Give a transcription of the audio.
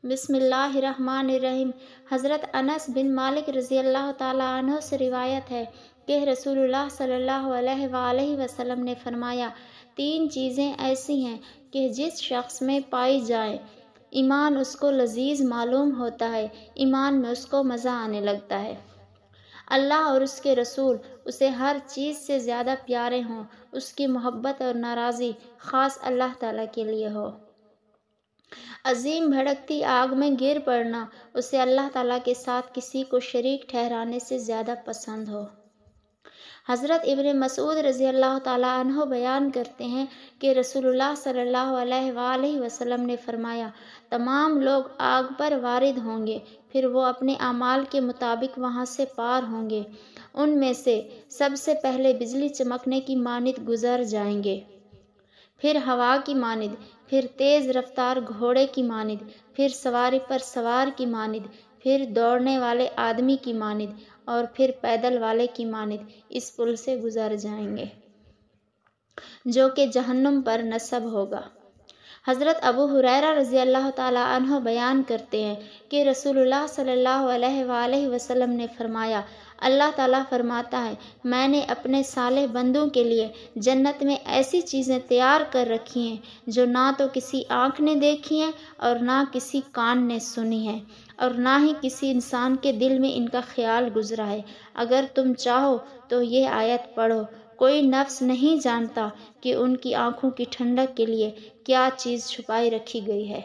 بسم اللہ الرحمن الرحیم۔ حضرت انس بن مالک رضی اللہ تعالیٰ عنہ سے روایت ہے کہ رسول اللہ صلی اللہ علیہ وآلہ وسلم نے فرمایا، 3 چیزیں ایسی ہیں کہ جس شخص میں پائی جائیں ایمان اس کو لذیذ معلوم ہوتا ہے، ایمان میں اس کو مزہ آنے لگتا ہے، اللہ اور اس کے رسول اسے ہر چیز سے زیادہ پیارے ہوں، اس کی محبت اور ناراضی خاص اللہ تعالیٰ کے لیے ہو، عظیم بھڑکتی آگ میں گر پڑنا اسے اللہ تعالیٰ کے ساتھ کسی کو شریک ٹھہرانے سے زیادہ پسند ہو۔ حضرت ابن مسعود رضی اللہ تعالیٰ عنہ بیان کرتے ہیں کہ رسول اللہ صلی اللہ علیہ وآلہ وسلم نے فرمایا، تمام لوگ آگ پر وارد ہوں گے، پھر وہ اپنے اعمال کے مطابق وہاں سے پار ہوں گے، ان میں سے سب سے پہلے بجلی چمکنے کی مانند گزر جائیں گے، پھر ہوا کی مانند، پھر تیز رفتار گھوڑے کی مانند، پھر سواری پر سوار کی مانند، پھر دوڑنے والے آدمی کی مانند اور پھر پیدل والے کی مانند اس پل سے گزر جائیں گے جو کہ جہنم پر نصب ہوگا۔ حضرت ابو ہریرہ رضی اللہ تعالیٰ عنہ بیان کرتے ہیں کہ رسول اللہ صلی اللہ علیہ وآلہ وسلم نے فرمایا، اللہ تعالیٰ فرماتا ہے، میں نے اپنے صالح بندوں کے لیے جنت میں ایسی چیزیں تیار کر رکھی ہیں جو نہ تو کسی آنکھ نے دیکھی ہیں اور نہ کسی کان نے سنی ہیں اور نہ ہی کسی انسان کے دل میں ان کا خیال گزرا ہے۔ اگر تم چاہو تو یہ آیت پڑھو، کوئی نفس نہیں جانتا کہ ان کی آنکھوں کی ٹھنڈک کے لیے کیا چیز چھپائی رکھی گئی ہے۔